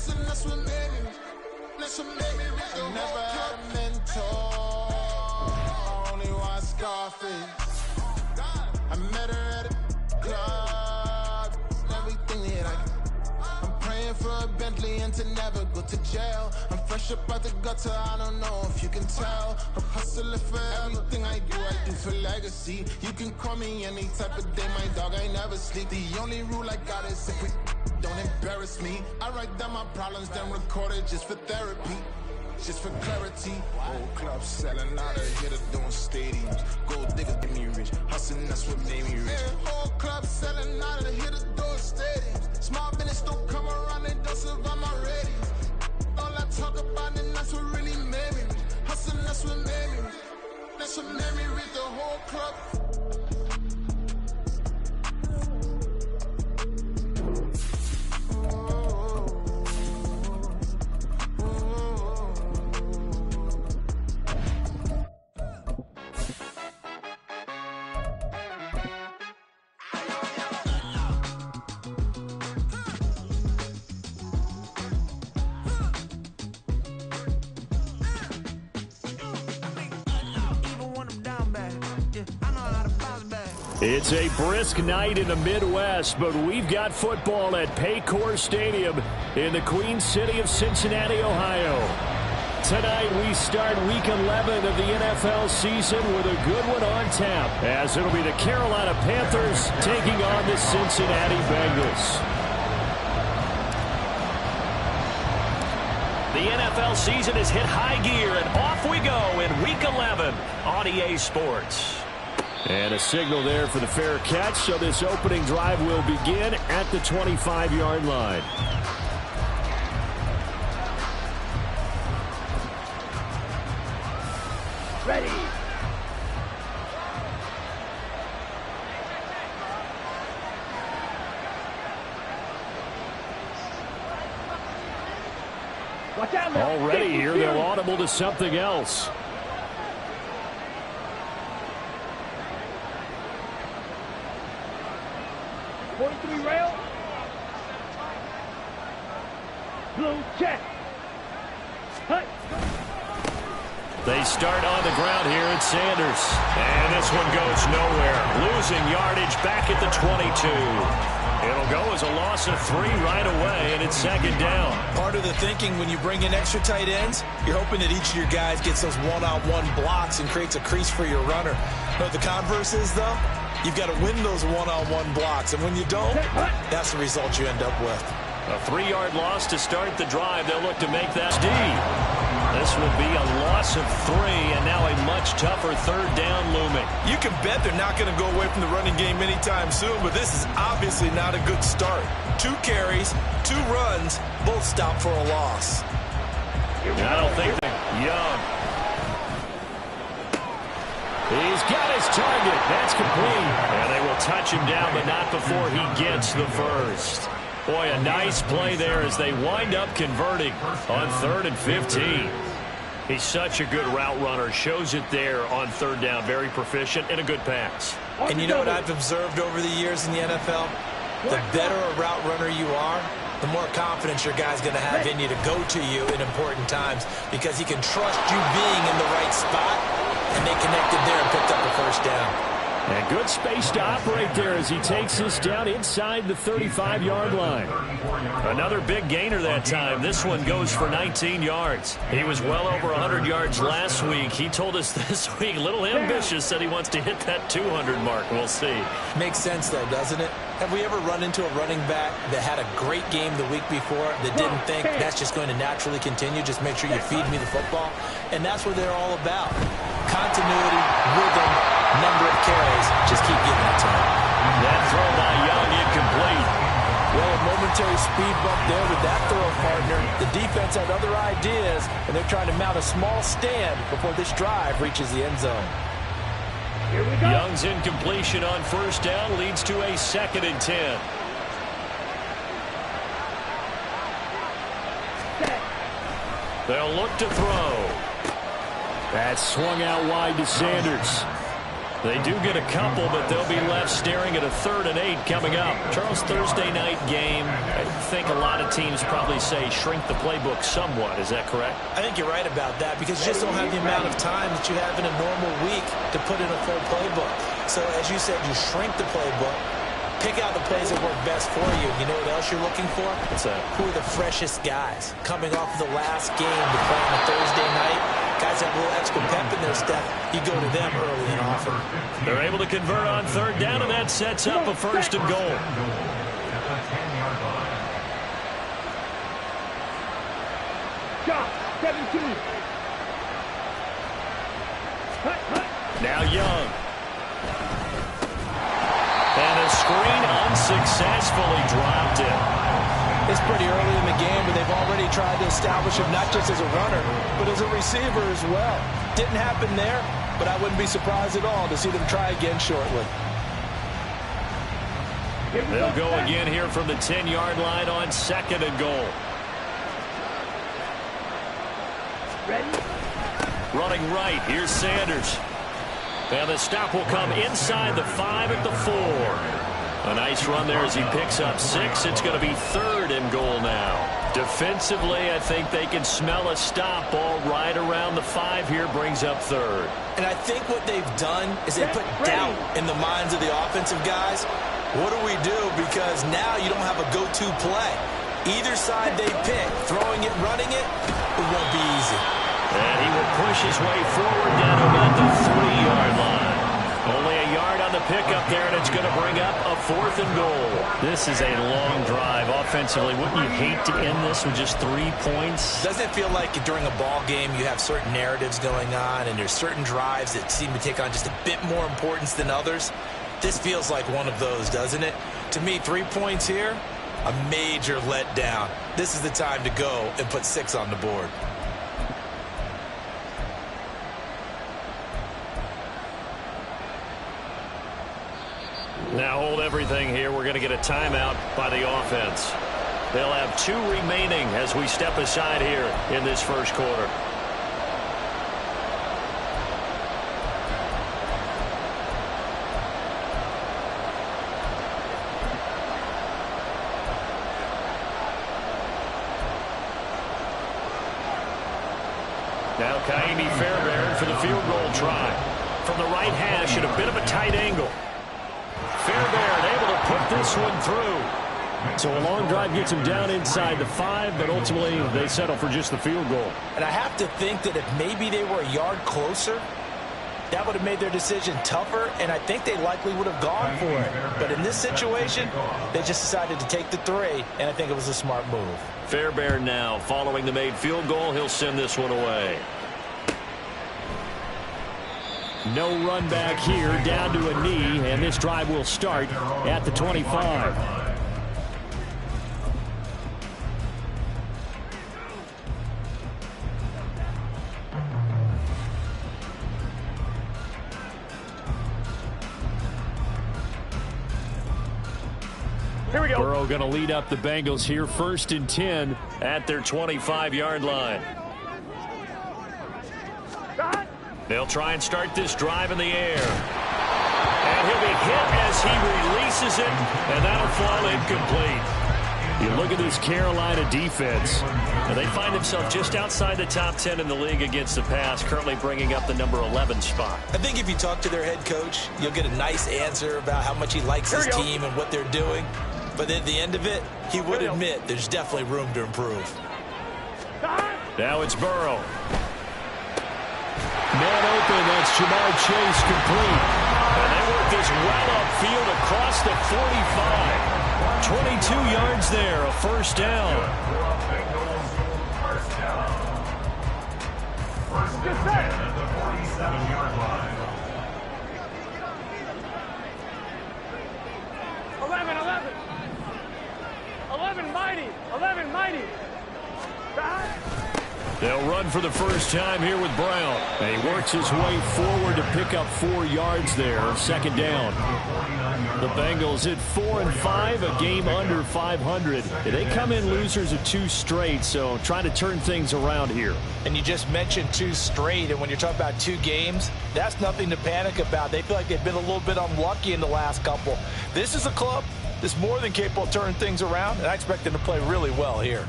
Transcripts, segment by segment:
Hustling, that's what made me. That's what made me reach the whole club. Never had a mentor. Only one Scarface. I met her at a club. Everything that I can. I'm praying for a Bentley and to never go to jail. I'm fresh up out the gutter, I don't know if you can tell. I'm hustling for everything I do for legacy. You can call me any type of day, my dog, I never sleep. The only rule I got is if we don't embarrass me. I write down my problems, then record it just for therapy. Just for clarity, whole club selling out of here to doing stadiums. Gold digger get me rich, hustling that's what made me rich. Yeah, whole club selling out of here to doing stadiums. Small business don't come around, they don't survive my ratings. All I talk about and that's what really made me rich. Hustling that's what made me rich. That's what made me rich, the whole club. It's a brisk night in the Midwest, but we've got football at Paycor Stadium in the Queen City of Cincinnati, Ohio. Tonight we start Week 11 of the NFL season with a good one on tap, as it'll be the Carolina Panthers taking on the Cincinnati Bengals. The NFL season has hit high gear, and off we go in Week 11 on EA Sports. And a signal there for the fair catch, so this opening drive will begin at the 25-yard line. Ready. Watch out now. Already here, they're audible to something else. Rail. Blue check. Hut. They start on the ground here at Sanders. And this one goes nowhere. Losing yardage back at the 22. It'll go as a loss of 3 right away, and it's second down. Part of the thinking when you bring in extra tight ends, you're hoping that each of your guys gets those one-on-one blocks and creates a crease for your runner. But the converse is, though, you've got to win those one-on-one blocks, and when you don't, that's the result you end up with. A 3-yard loss to start the drive. They'll look to make that D. This will be a loss of 3, and now a much tougher third down looming. You can bet they're not going to go away from the running game anytime soon, but this is obviously not a good start. 2 carries, 2 runs, both stopped for a loss. I don't think Young. He's got his target. That's complete. And they will touch him down, but not before he gets the first. Boy, a nice play there as they wind up converting on 3rd and 15. He's such a good route runner. Shows it there on 3rd down. Very proficient and a good pass. And you know what I've observed over the years in the NFL? The better a route runner you are, the more confidence your guy's going to have in you to go to you in important times, because he can trust you being in the right spot, and they connected there and picked up the first down. And good space to operate there as he takes this down inside the 35-yard line. Another big gainer that time. This one goes for 19 yards. He was well over 100 yards last week. He told us this week, a little ambitious, said he wants to hit that 200 mark. We'll see. Makes sense, though, doesn't it? Have we ever run into a running back that had a great game the week before that didn't think that's just going to naturally continue? Just make sure you feed me the football. And that's what they're all about. Continuity, rhythm, number of carries. Just keep giving it to him. That throw by Young incomplete. Well, a momentary speed bump there with that throw partner. The defense had other ideas, and they're trying to mount a small stand before this drive reaches the end zone. Here we go. Young's incompletion on 1st down leads to a 2nd and 10. They'll look to throw. That swung out wide to Sanders. They do get a couple, but they'll be left staring at a 3rd and 8 coming up. Charles, Thursday night game, I think a lot of teams probably say shrink the playbook somewhat. Is that correct? I think you're right about that because you just don't have the amount of time that you have in a normal week to put in a full playbook. So as you said, you shrink the playbook, pick out the plays that work best for you. You know what else you're looking for? What's that? Who are the freshest guys coming off of the last game to play on a Thursday night? Guys have a little extra pep in their step. You go to them early and often. They're able to convert on 3rd down, and that sets up a 1st and goal. Shot, 17. Now Young. And a screen unsuccessfully dropped it. It's pretty early in the game, but they've already tried to establish him not just as a runner, but as a receiver as well. Didn't happen there, but I wouldn't be surprised at all to see them try again shortly. They'll go again here from the 10-yard line on 2nd and goal. Ready? Running right, here's Sanders. And the stop will come inside the 5 at the 4. A nice run there as he picks up 6. It's going to be 3rd and goal now. Defensively, I think they can smell a stop ball right around the 5 here, brings up 3rd. And I think what they've done is they put doubt in the minds of the offensive guys. What do we do? Because now you don't have a go-to play. Either side they pick, throwing it, running it, it won't be easy. And he will push his way forward down to about the 3-yard line. Only a yard on the pickup there, and it's going to bring up a 4th and goal. This is a long drive offensively. Wouldn't you hate to end this with just 3 points? Doesn't it feel like during a ball game you have certain narratives going on and there's certain drives that seem to take on just a bit more importance than others? This feels like one of those, doesn't it? To me, 3 points here, a major letdown. This is the time to go and put 6 on the board. Now hold everything here. We're going to get a timeout by the offense. They'll have 2 remaining as we step aside here in this first quarter. Now Kaimi Fairbairn for the field goal try. From the right hash at a bit of a tight angle. Fairbairn able to put this one through. So a long drive gets him down inside the 5, but ultimately they settle for just the field goal. And I have to think that if maybe they were a yard closer, that would have made their decision tougher, and I think they likely would have gone for it. But in this situation, they just decided to take the 3, and I think it was a smart move. Fairbairn now following the made field goal. He'll send this one away. No run back here, down to a knee, and this drive will start at the 25. Here we go. Burrow going to lead up the Bengals here, 1st and 10 at their 25-yard line. They'll try and start this drive in the air. And he'll be hit as he releases it, and that'll fall incomplete. You look at this Carolina defense. And they find themselves just outside the top 10 in the league against the pass, currently bringing up the number 11 spot. I think if you talk to their head coach, you'll get a nice answer about how much he likes his team and what they're doing. But at the end of it, he would admit there's definitely room to improve. Now it's Burrow. Man open, that's Jamar Chase complete. And they work this well upfield across the 45. 22 yards there, a 1st down. Just that. 11 mighty. 11 mighty. They'll run for the first time here with Brown. And he works his way forward to pick up 4 yards there on second down. The Bengals at 4-5, a game under 500. They come in losers of 2 straight, so trying to turn things around here. And you just mentioned 2 straight, and when you're talking about 2 games, that's nothing to panic about. They feel like they've been a little bit unlucky in the last couple. This is a club that's more than capable of turning things around, and I expect them to play really well here.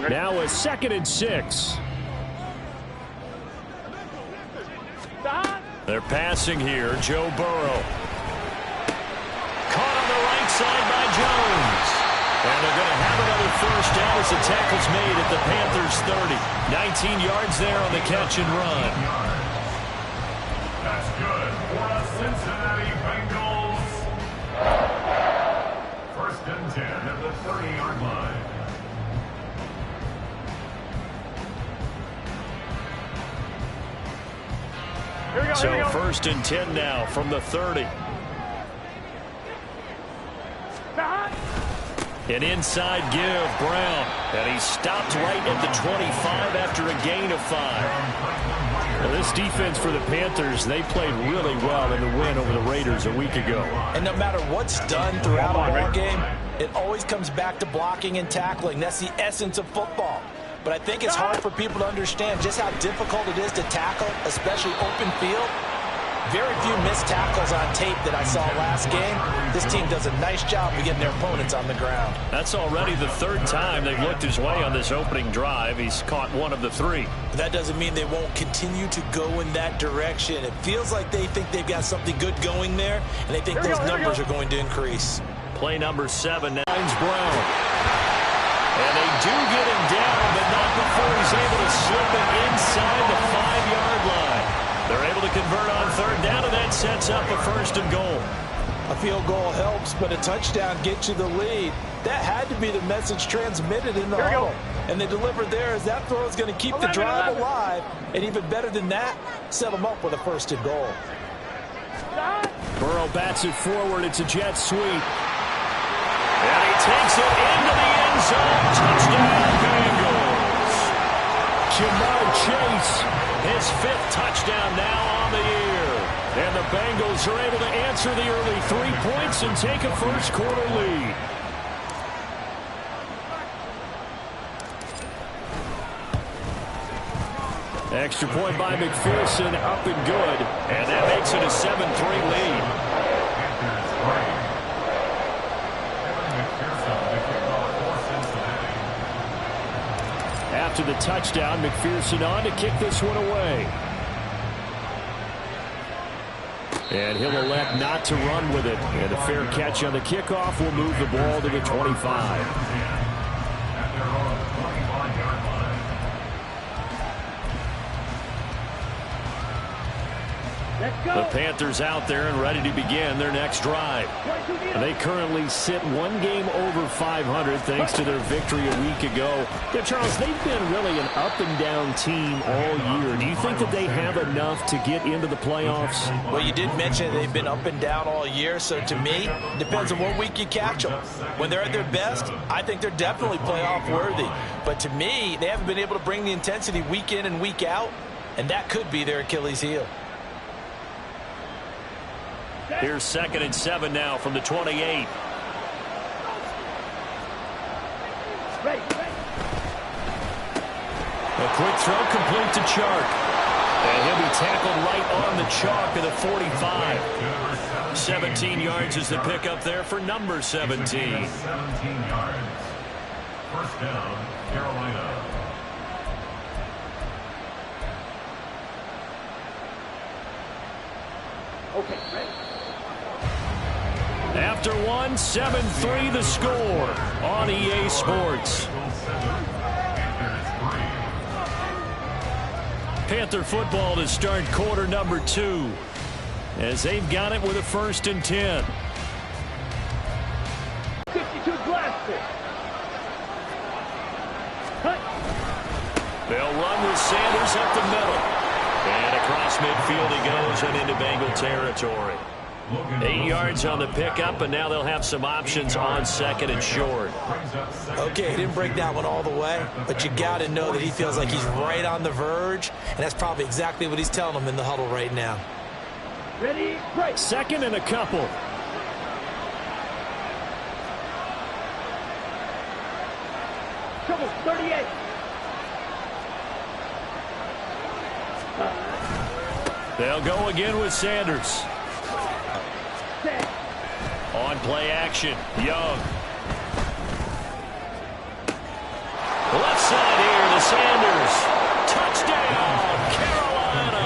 Now a 2nd and 6. They're passing here. Joe Burrow. Caught on the right side by Jones. And they're going to have another first down as the tackle's made at the Panthers' 30. 19 yards there on the catch and run. That's good for the Cincinnati Bengals. 1st and 10 at the 30-yard line. So 1st and 10 now from the 30. An inside give, Brown. And he stopped right at the 25 after a gain of 5. Now this defense for the Panthers, they played really well in the win over the Raiders a week ago. And no matter what's done throughout a ball game, it always comes back to blocking and tackling. That's the essence of football. But I think it's hard for people to understand just how difficult it is to tackle, especially open field. Very few missed tackles on tape that I saw last game. This team does a nice job of getting their opponents on the ground. That's already the 3rd time they've looked his way on this opening drive. He's caught 1 of the 3. But that doesn't mean they won't continue to go in that direction. It feels like they think they've got something good going there, and they think those numbers are going to increase. Play number 7 now. Brown. And they do get him down, but not before he's able to slip it inside the 5-yard line. They're able to convert on 3rd down, and that sets up a 1st and goal. A field goal helps, but a touchdown gets you the lead. That had to be the message transmitted in the huddle. And they delivered there as that throw is going to keep the drive alive. And even better than that, set them up with a 1st and goal. Burrow bats it forward. It's a jet sweep. And he takes it into the end zone. Touchdown, Bengals. Jamar Chase, his 5th touchdown now on the year. And the Bengals are able to answer the early 3 points and take a first-quarter lead. Extra point by McPherson, up and good. And that makes it a 7-3 lead. After the touchdown, McPherson on to kick this one away. And he'll elect not to run with it. And a fair catch on the kickoff will move the ball to the 25. The Panthers out there and ready to begin their next drive. They currently sit 1 game over 500 thanks to their victory a week ago. Yeah, Charles, they've been really an up-and-down team all year. Do you think that they have enough to get into the playoffs? Well, you did mention they've been up and down all year, so to me, it depends on what week you catch them. When they're at their best, I think they're definitely playoff worthy. But to me, they haven't been able to bring the intensity week in and week out, and that could be their Achilles heel. Here's 2nd and 7 now from the 28. Ready. A quick throw complete to Chark. And he'll be tackled right on the chalk of the 45. 17 yards is the pickup there for number 17. 17 yards. 1st down, Carolina. Okay, ready. After 1, 7-3 the score on EA Sports. Panther football to start quarter number 2 as they've got it with a 1st and 10. 52 blaster. Cut. They'll run with Sanders up the middle. And across midfield he goes and into Bengal territory. 8 yards on the pickup, and now they'll have some options on second and short. Okay, he didn't break that one all the way, but you got to know that he feels like he's right on the verge, and that's probably exactly what he's telling them in the huddle right now. Ready, break. Second and a couple. Trouble, 38. They'll go again with Sanders. Set. On play action, Young. Left side here to Sanders. Touchdown, Carolina.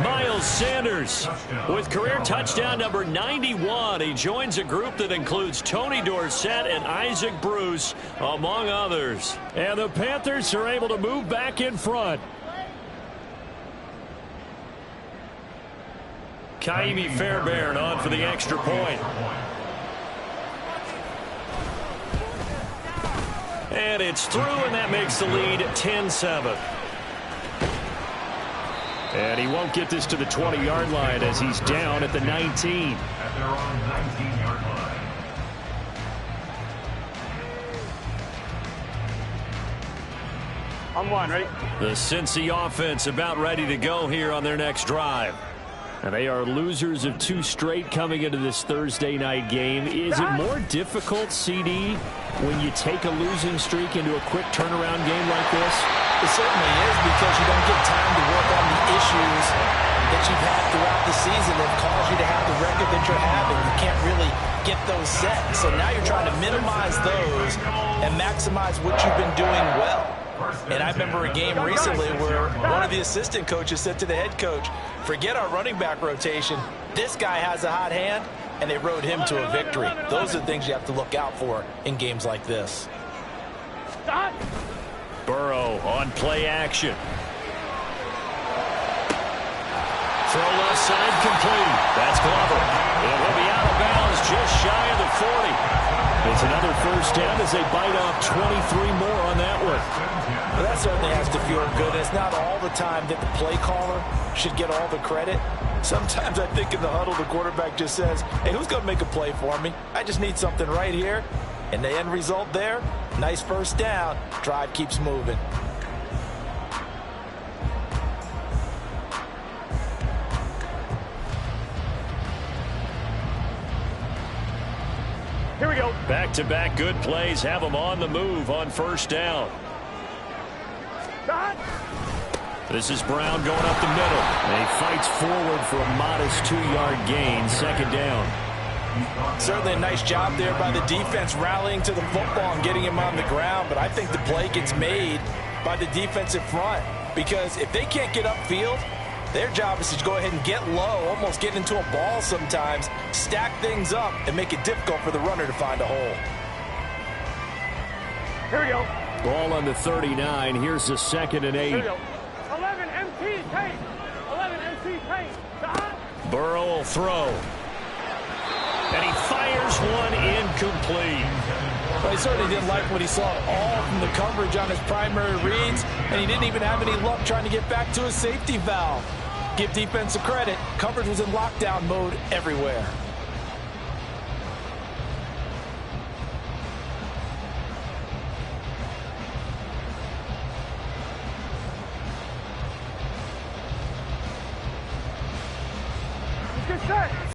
Miles Sanders with career touchdown number 91. He joins a group that includes Tony Dorsett and Isaac Bruce, among others. And the Panthers are able to move back in front. Kaimi Fairbairn on for the extra point. And it's through, and that makes the lead 10-7. And he won't get this to the 20-yard line as he's down at the 19. At their own 19-yard line. On one, ready? The Cincy offense about ready to go here on their next drive. And they are losers of 2 straight coming into this Thursday night game. Is it more difficult, CD, when you take a losing streak into a quick turnaround game like this? It certainly is, because you don't get time to work on the issues that you've had throughout the season that cause you to have the record that you're having. You can't really get those set. So now you're trying to minimize those and maximize what you've been doing well. And I remember a game recently where one of the assistant coaches said to the head coach, forget our running back rotation. This guy has a hot hand, and they rode him to a victory. Those are the things you have to look out for in games like this. Stop. Burrow on play action. Throw left side complete. That's Glover. It will be out of bounds just shy of the 40. It's another first down as they bite off 23 more on that one. Well, that certainly has to feel good. It's not all the time that the play caller should get all the credit. Sometimes I think in the huddle the quarterback just says, hey, who's going to make a play for me? I just need something right here. And the end result there, nice first down. Drive keeps moving. Here we go. Back-to-back good plays have them on the move on first down. Stop. This is Brown going up the middle. And he fights forward for a modest 2-yard gain, second down. Certainly a nice job there by the defense rallying to the football and getting him on the ground, but I think the play gets made by the defensive front, because if they can't get upfield, their job is to go ahead and get low, almost get into a ball sometimes, stack things up, and make it difficult for the runner to find a hole. Here we go. Ball on the 39. Here's the 2nd and 8. Here we go. 11 MC Tate. 11 MC Tate. Stop. Burrow will throw. And he fires one incomplete. But he certainly didn't like what he saw all from the coverage on his primary reads, and he didn't even have any luck trying to get back to his safety valve. Give defense a credit. Coverage was in lockdown mode everywhere. Good set.